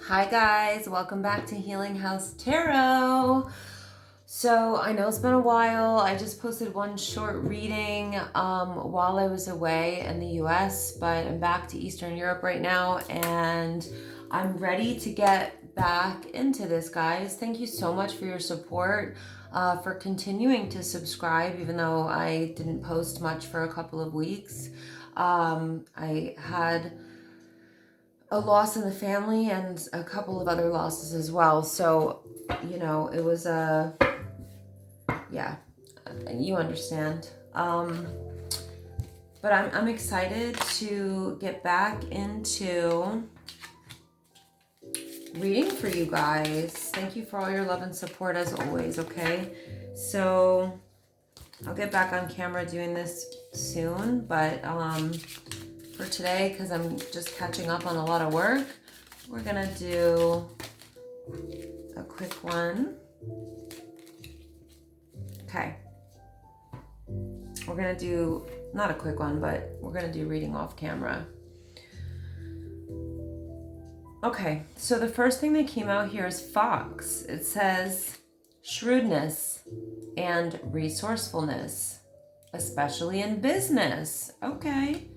Hi guys, welcome back to Healing House Tarot. So I know it's been a while. I just posted one short reading while I was away in the US, but I'm back to Eastern Europe right now and I'm ready to get back into this, guys. Thank you so much for your support, for continuing to subscribe even though I didn't post much for a couple of weeks. I had a loss in the family and a couple of other losses as well. So, you know, it was yeah, you understand. But I'm excited to get back into reading for you guys. Thank you for all your love and support as always, okay? So I'll get back on camera doing this soon, but for today, because I'm just catching up on a lot of work, we're gonna do a quick one. Okay. We're gonna do, not a quick one, but we're gonna do reading off camera. Okay, so the first thing that came out here is fox. It says shrewdness and resourcefulness, especially in business. Okay.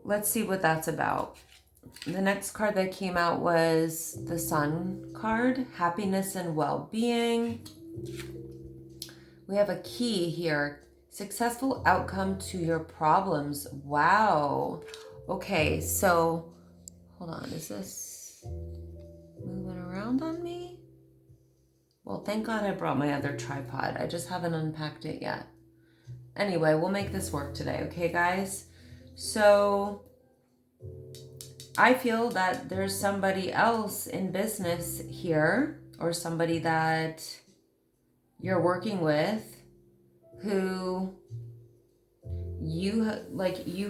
Let's see what that's about. The next card that came out was the Sun card, happiness and well-being. We have a key here, successful outcome to your problems. Wow. Okay, so hold on, is this moving around on me? Well, thank God I brought my other tripod. I just haven't unpacked it yet. Anyway, we'll make this work today, okay, guys? So I feel that there's somebody else in business here, or somebody that you're working with who you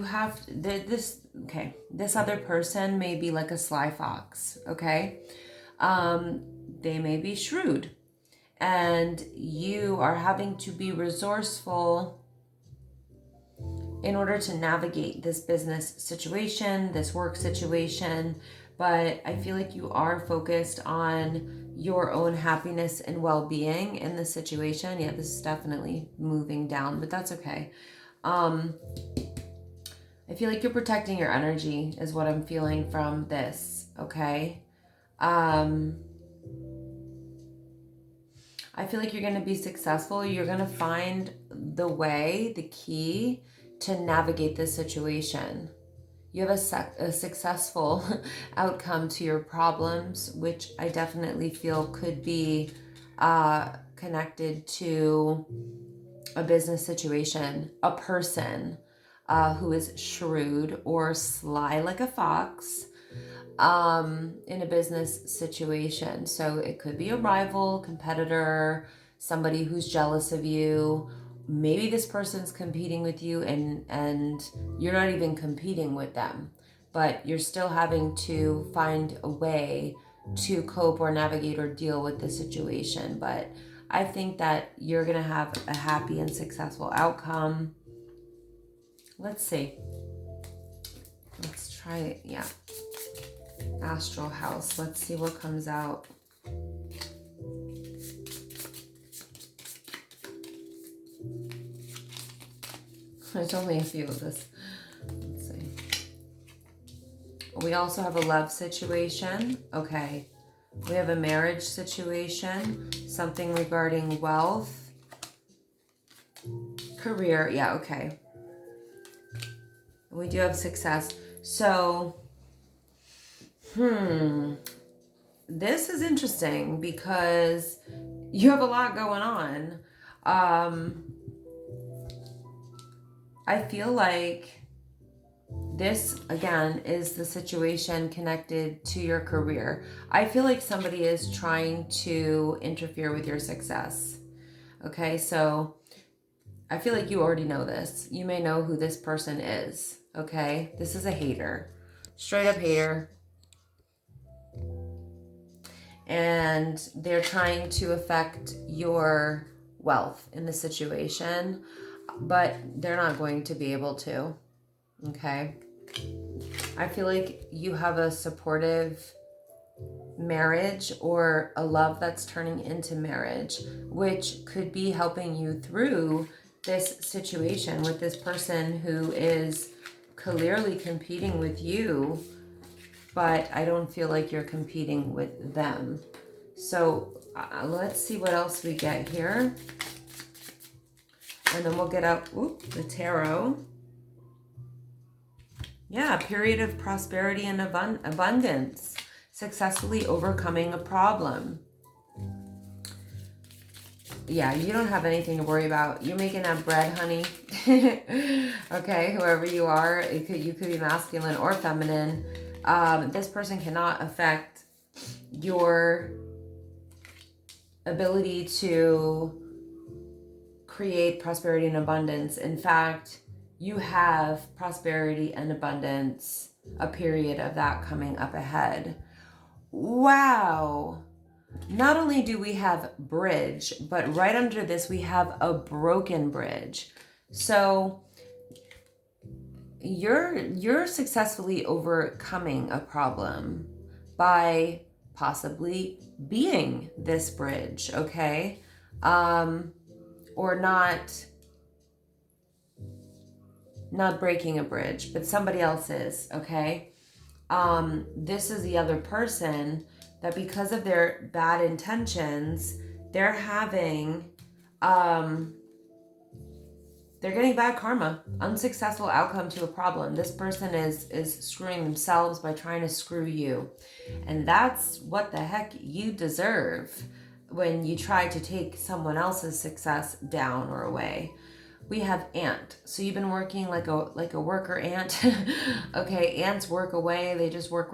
have this. Okay, this other person may be like a sly fox, okay? They may be shrewd and you are having to be resourceful in order to navigate this business situation, this work situation, but I feel like you are focused on your own happiness and well-being in the situation. Yeah, this is definitely moving down, but that's okay. I feel like you're protecting your energy is what I'm feeling from this, okay? I feel like you're going to be successful. You're going to find the way, the key to navigate this situation. You have a successful outcome to your problems, which I definitely feel could be connected to a business situation, a person who is shrewd or sly like a fox in a business situation. So it could be a rival, competitor, somebody who's jealous of you. Maybe this person's competing with you and you're not even competing with them, but you're still having to find a way to cope or navigate or deal with the situation. But I think that you're going to have a happy and successful outcome. Let's see. Let's try it. Yeah. Astral house. Let's see what comes out. There's only a few of this. Let's see. We also have a love situation. Okay. We have a marriage situation. Something regarding wealth. Career. Yeah, okay. We do have success. So, this is interesting because you have a lot going on. I feel like this, again, is the situation connected to your career. I feel like somebody is trying to interfere with your success. Okay, so I feel like you already know this. You may know who this person is. Okay, this is a hater. Straight up hater. And they're trying to affect your wealth in the situation, but they're not going to be able to. Okay. I feel like you have a supportive marriage or a love that's turning into marriage, which could be helping you through this situation with this person who is clearly competing with you, but I don't feel like you're competing with them. So let's see what else we get here. And then we'll get out the tarot. Yeah, period of prosperity and abundance. Successfully overcoming a problem. Yeah, you don't have anything to worry about. You're making that bread, honey. Okay, whoever you are, you could be masculine or feminine. This person cannot affect your ability to create prosperity and abundance. In fact, you have prosperity and abundance, a period of that coming up ahead. Wow. Not only do we have bridge, but right under this we have a broken bridge. So you're successfully overcoming a problem by possibly being this bridge, okay? Or not breaking a bridge, but somebody else is, okay? This is the other person that because of their bad intentions, they're having, they're getting bad karma, unsuccessful outcome to a problem. This person is screwing themselves by trying to screw you. And that's what the heck you deserve when you try to take someone else's success down or away. We have ant. So you've been working like a worker ant. Okay, ants work away. They just work,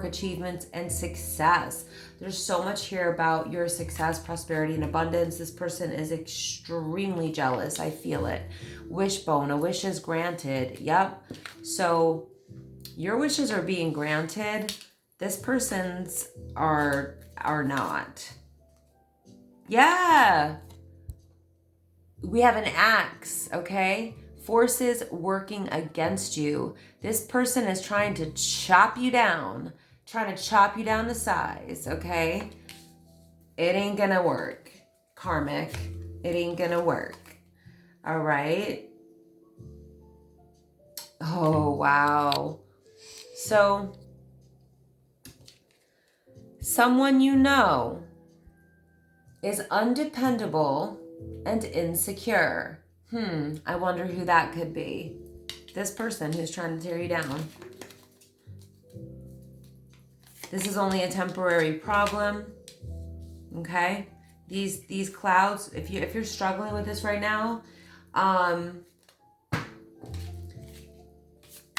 achievements, and success. There's so much here about your success, prosperity, and abundance. This person is extremely jealous. I feel it. Wishbone, a wish is granted. Yep. So your wishes are being granted. This person's are not. Yeah. We have an axe, okay? Forces working against you. This person is trying to chop you down to size, okay? It ain't gonna work. Karmic, it ain't gonna work. All right? Oh, wow. So, someone you know is undependable and insecure. I wonder who that could be. This person who's trying to tear you down. This is only a temporary problem. Okay? These clouds, if you're struggling with this right now,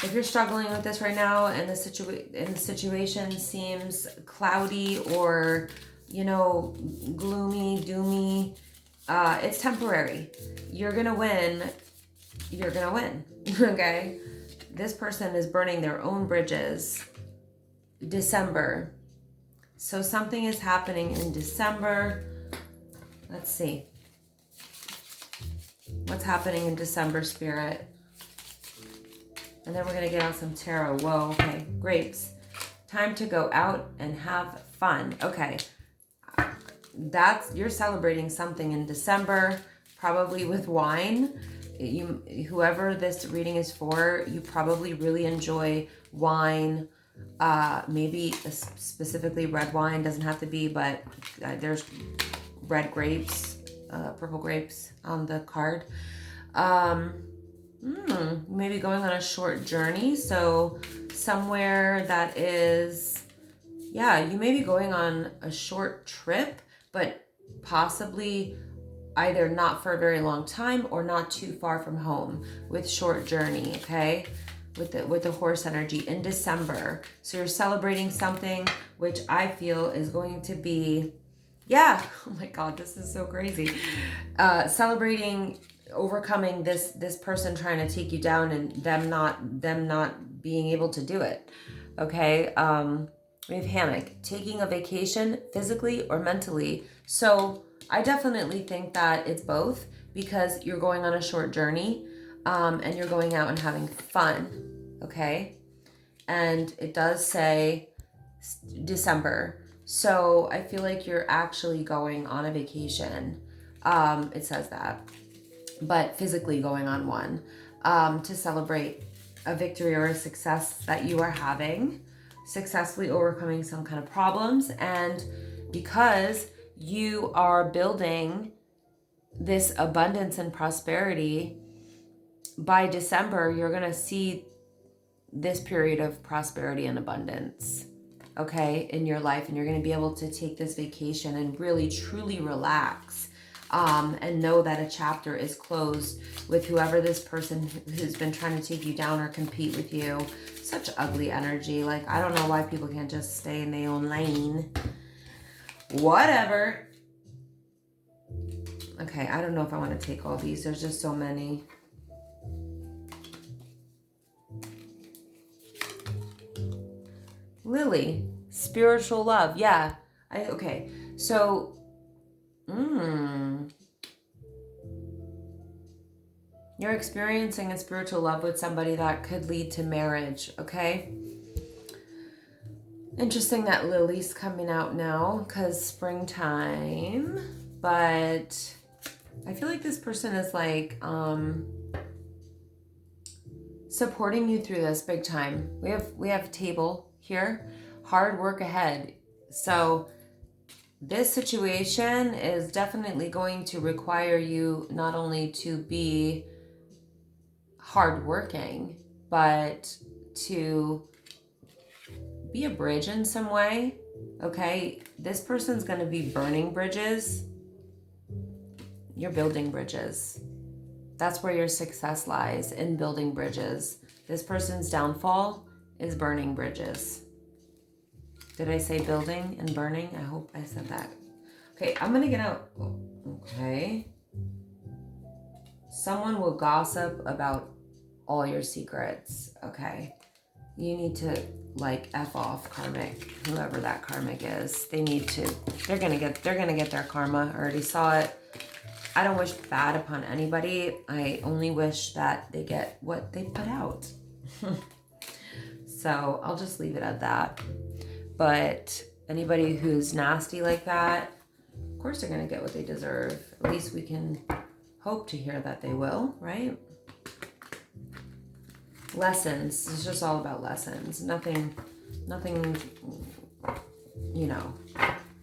if you're struggling with this right now and the situation seems cloudy or gloomy, doomy, it's temporary. You're gonna win. Okay? This person is burning their own bridges. December. So something is happening in December. Let's see. What's happening in December, Spirit? And then we're gonna get out some tarot. Whoa, okay. Grapes. Time to go out and have fun. Okay. You're celebrating something in December, probably with wine. Whoever this reading is for, you probably really enjoy wine, maybe specifically red wine, doesn't have to be, but there's red grapes, purple grapes on the card. Maybe going on a short journey, so somewhere that is, you may be going on a short trip, but possibly either not for a very long time or not too far from home with short journey, okay? With the horse energy in December. So you're celebrating something which I feel is going to be, oh my God, this is so crazy. Celebrating overcoming this person trying to take you down and them not being able to do it, okay? We have hammock, taking a vacation physically or mentally. So I definitely think that it's both because you're going on a short journey and you're going out and having fun, okay? And it does say December. So I feel like you're actually going on a vacation. It says that, but physically going on one, to celebrate a victory or a success that you are having, successfully overcoming some kind of problems. And because you are building this abundance and prosperity, by December, you're going to see this period of prosperity and abundance, okay, in your life. And you're going to be able to take this vacation and really, truly relax, and know that a chapter is closed with whoever this person who's been trying to take you down or compete with you. Such ugly energy. Like, I don't know why people can't just stay in their own lane. Whatever. Okay, I don't know if I want to take all these. There's just so many. Lily, spiritual love. Yeah. Okay. So, you're experiencing a spiritual love with somebody that could lead to marriage. Okay. Interesting that Lily's coming out now because springtime, but I feel like this person is like, supporting you through this big time. We have table here, hard work ahead. So this situation is definitely going to require you not only to be hardworking, but to be a bridge in some way. Okay, this person's going to be burning bridges. You're building bridges. That's where your success lies, in building bridges. This person's downfall is burning bridges. Did I say building and burning? I hope I said that. Okay, I'm gonna get out. Okay. Someone will gossip about all your secrets. Okay. You need to like F off karmic, whoever that karmic is. They need to, they're gonna get their karma. I already saw it. I don't wish bad upon anybody. I only wish that they get what they put out. So I'll just leave it at that. But anybody who's nasty like that, of course they're going to get what they deserve. At least we can hope to hear that they will, right? Lessons. It's just all about lessons. Nothing, you know,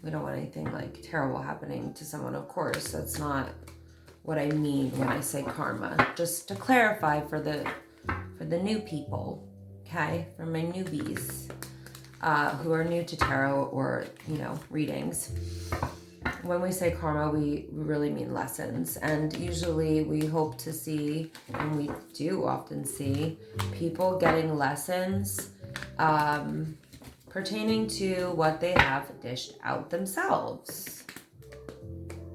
we don't want anything like terrible happening to someone, of course. That's not what I mean when I say karma. Just to clarify for the new people, okay? For my newbies who are new to tarot or, you know, readings. When we say karma, we really mean lessons. And usually we hope to see, and we do often see, people getting lessons pertaining to what they have dished out themselves.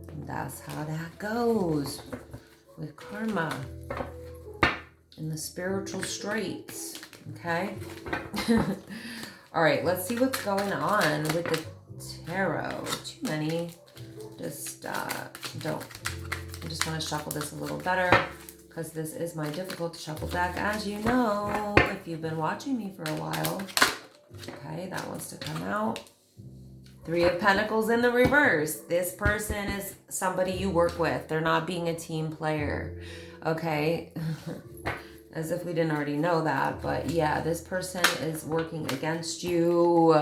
And that's how that goes with karma in the spiritual straits, okay? All right, let's see what's going on with the tarot. Too many. Just don't. I just want to shuffle this a little better because this is my difficult to shuffle deck, as you know, if you've been watching me for a while. Okay, that wants to come out. Three of Pentacles in the reverse. This person is somebody you work with. They're not being a team player. Okay. As if we didn't already know that. But yeah, this person is working against you.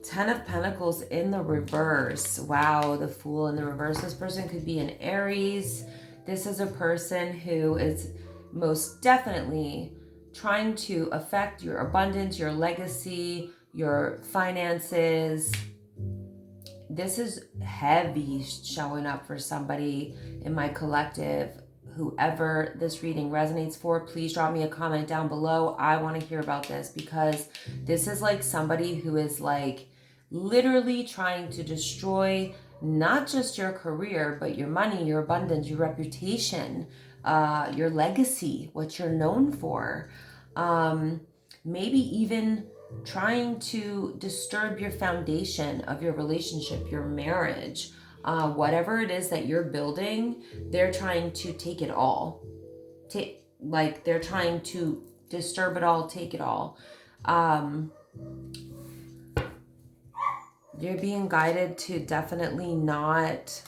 10 of Pentacles in the reverse. Wow, the Fool in the reverse. This person could be an Aries. This is a person who is most definitely trying to affect your abundance, your legacy, your finances. This is heavy showing up for somebody in my collective. Whoever this reading resonates for, please drop me a comment down below. I want to hear about this because this is like somebody who is like literally trying to destroy not just your career, but your money, your abundance, your reputation, your legacy, what you're known for. Maybe even trying to disturb your foundation of your relationship, your marriage. Whatever it is that you're building, they're trying to take it all. They're trying to disturb it all, take it all. You're being guided to definitely not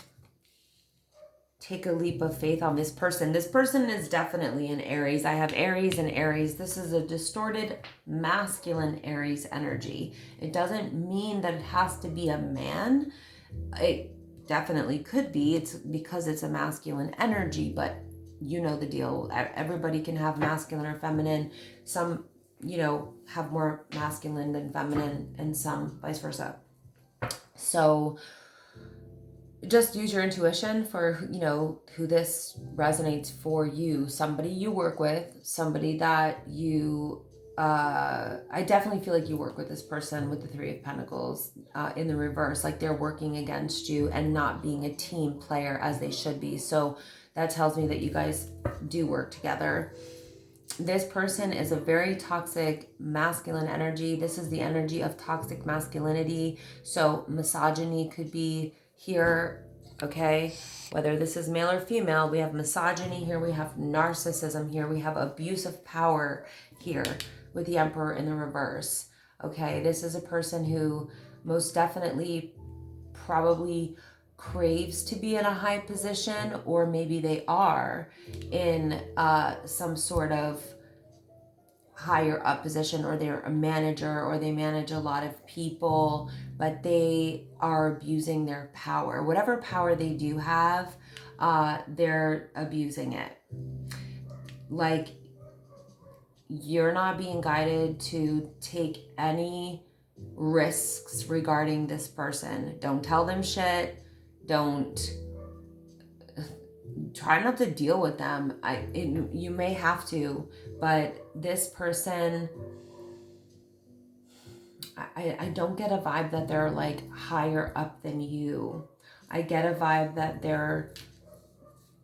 take a leap of faith on this person. This person is definitely an Aries. I have Aries and Aries. This is a distorted masculine Aries energy. It doesn't mean that it has to be a man. It definitely could be. It's because it's a masculine energy, but you know the deal. Everybody can have masculine or feminine. Some, you know, have more masculine than feminine, and some vice versa. So just use your intuition for, you know, who this resonates for you. Somebody you work with, somebody that you, I definitely feel like you work with this person with the Three of Pentacles in the reverse, like they're working against you and not being a team player as they should be. So that tells me that you guys do work together. This person is a very toxic masculine energy. This is the energy of toxic masculinity. So misogyny could be here, okay? Whether this is male or female, we have misogyny here, we have narcissism here, we have abuse of power here with the Emperor in the reverse, okay? This is a person who most definitely probably craves to be in a high position, or maybe they are in some sort of higher up position, or they're a manager, or they manage a lot of people, but they are abusing their power. Whatever power they do have, they're abusing it. Like, you're not being guided to take any risks regarding this person. Don't tell them shit. Don't try not to deal with them. You may have to, but this person, I don't get a vibe that they're like higher up than you. I get a vibe that they're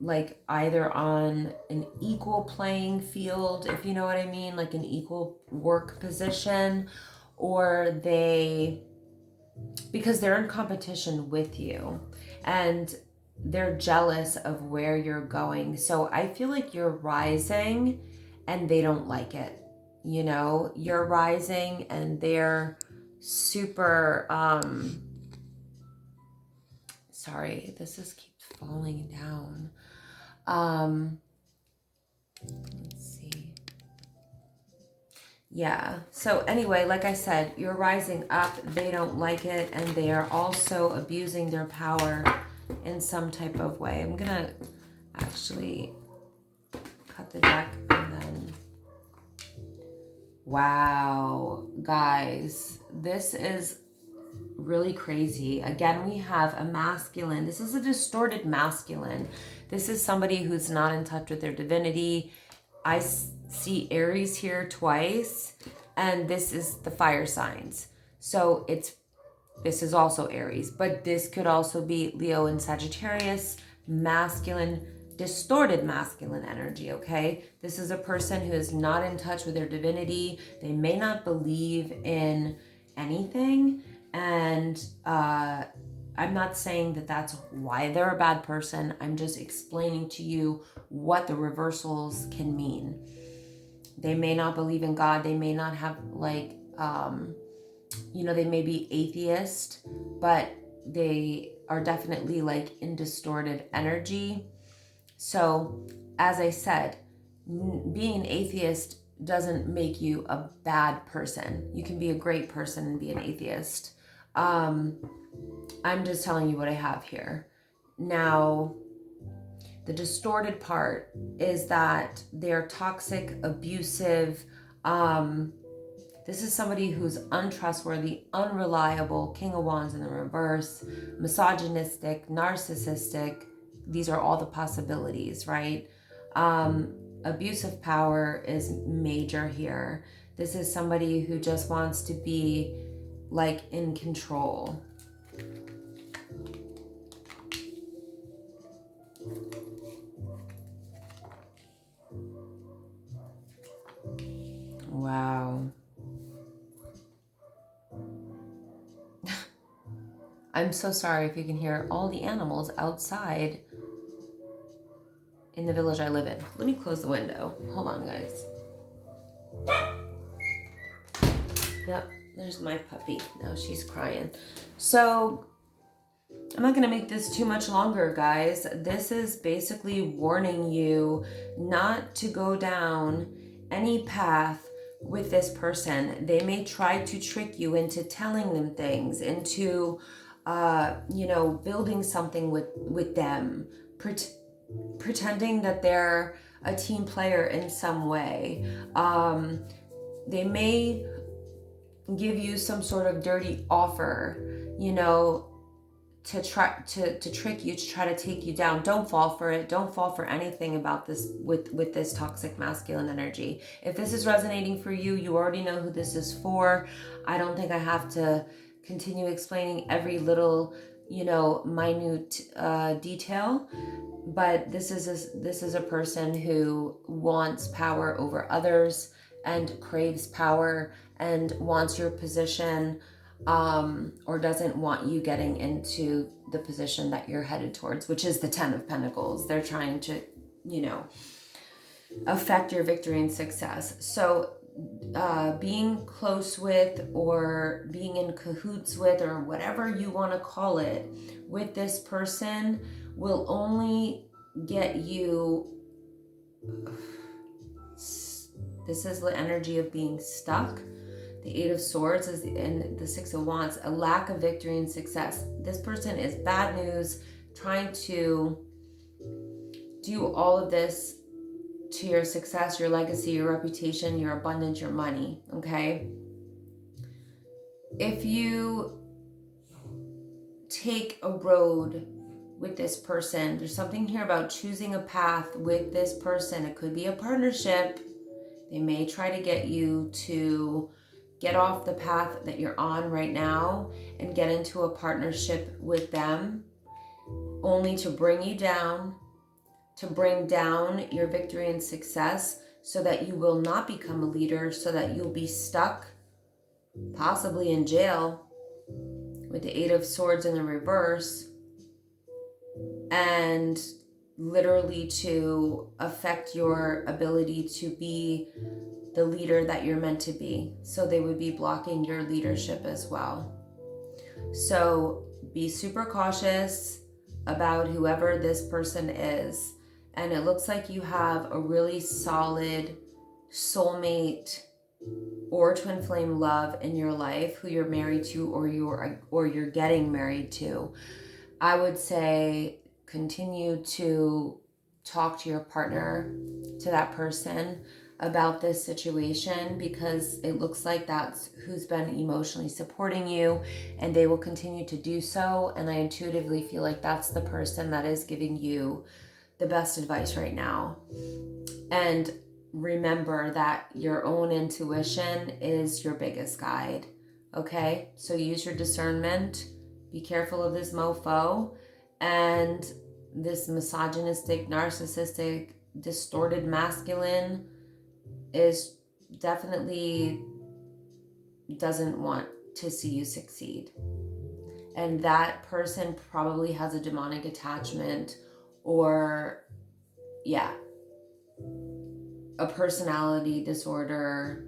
like either on an equal playing field, if you know what I mean, like an equal work position, or because they're in competition with you and they're jealous of where you're going. So I feel like you're rising and they don't like it. You know, you're rising and they're super, sorry, this just keeps falling down. Let's see. Yeah. So anyway, like I said, you're rising up. They don't like it. And they are also abusing their power in some type of way. I'm going to actually cut the deck and then... Wow, guys, this is really crazy. Again, we have a masculine. This is a distorted masculine. This is somebody who's not in touch with their divinity. I see Aries here twice, and this is the fire signs. So this is also Aries, but this could also be Leo and Sagittarius, masculine, distorted masculine energy, okay? This is a person who is not in touch with their divinity. They may not believe in anything, and I'm not saying that that's why they're a bad person. I'm just explaining to you what the reversals can mean. They may not believe in God. They may not have like, you know, they may be atheist, but they are definitely like in distorted energy. So, as I said, being an atheist doesn't make you a bad person. You can be a great person and be an atheist. I'm just telling you what I have here. Now, the distorted part is that they're toxic, abusive. This is somebody who's untrustworthy, unreliable, King of Wands in the reverse, misogynistic, narcissistic. These are all the possibilities, right? Abuse of power is major here. This is somebody who just wants to be like in control. Wow. I'm so sorry if you can hear all the animals outside in the village I live in. Let me close the window. Hold on, guys. Yep. There's my puppy. Now she's crying. So I'm not going to make this too much longer, guys. This is basically warning you not to go down any path with this person. They may try to trick you into telling them things, into, building something with them, pretending that they're a team player in some way. They may give you some sort of dirty offer, to try to trick you, to try to take you down. Don't fall for it. Don't fall for anything about this with this toxic masculine energy. If this is resonating for you, you already know who this is for. I don't think I have to continue explaining every little, minute detail. But this is a person who wants power over others and craves power and wants your position, or doesn't want you getting into the position that you're headed towards, which is the 10 of Pentacles. They're trying to, affect your victory and success. So being close with, or being in cahoots with, or whatever you want to call it, with this person will only get you. This is the energy of being stuck. The Eight of Swords and the Six of Wands, a lack of victory and success. This person is bad news, trying to do all of this to your success, your legacy, your reputation, your abundance, your money, okay? If you take a road with this person, there's something here about choosing a path with this person. It could be a partnership. They may try to get you to get off the path that you're on right now and get into a partnership with them, only to bring you down, to bring down your victory and success, so that you will not become a leader, so that you'll be stuck, possibly in jail, with the Eight of Swords in the reverse, and literally to affect your ability to be the leader that you're meant to be. So they would be blocking your leadership as well. So be super cautious about whoever this person is. And it looks like you have a really solid soulmate or twin flame love in your life, who you're married to, or you're getting married to. I would say continue to talk to your partner, to that person, about this situation, because it looks like that's who's been emotionally supporting you, and they will continue to do so. And I intuitively feel like that's the person that is giving you the best advice right now. And remember that your own intuition is your biggest guide, okay? So use your discernment. Be careful of this mofo and this misogynistic, narcissistic, distorted masculine is definitely doesn't want to see you succeed. And that person probably has a demonic attachment, or a personality disorder,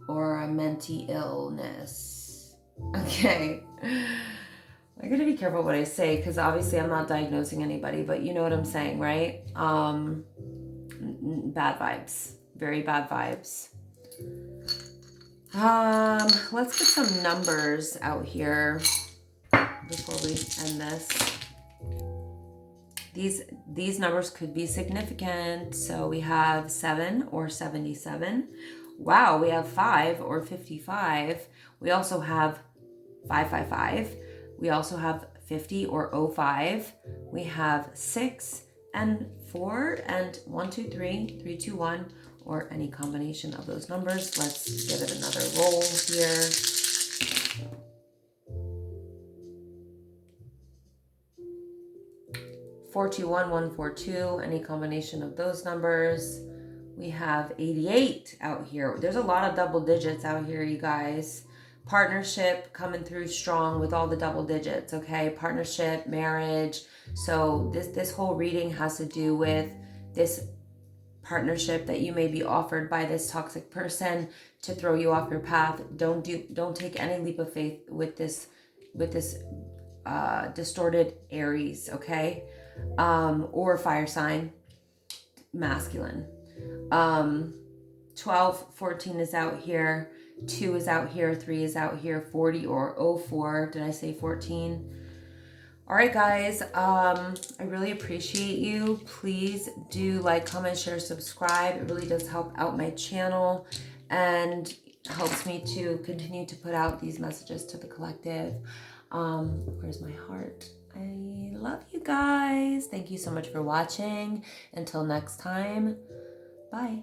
or a mental illness. Okay. I gotta be careful what I say, because obviously I'm not diagnosing anybody, but you know what I'm saying, right? Bad vibes, very bad vibes. Let's get some numbers out here before we end this. These numbers could be significant. So we have 7 or 77. Wow, we have 5 or 55. We also have 555. We also have 50 or 05. We have 6 and 4 and 1, 2, 3, 3, 2, 1, or any combination of those numbers. Let's give it another roll here. Four, 2, 1, 1, 4, 2, any combination of those numbers. We have 88 out here. There's a lot of double digits out here, you guys. Partnership coming through strong with all the double digits, okay? Partnership, marriage. So this whole reading has to do with this partnership that you may be offered by this toxic person to throw you off your path. Don't take any leap of faith with this distorted Aries, okay? Or fire sign, masculine. 12, 14 is out here, 2 is out here, 3 is out here, 40 or 04. Did I say 14? All right, guys, I really appreciate you. Please do like, comment, share, subscribe. It really does help out my channel and helps me to continue to put out these messages to the collective. Where's my heart? I love you guys. Thank you so much for watching. Until next time, bye.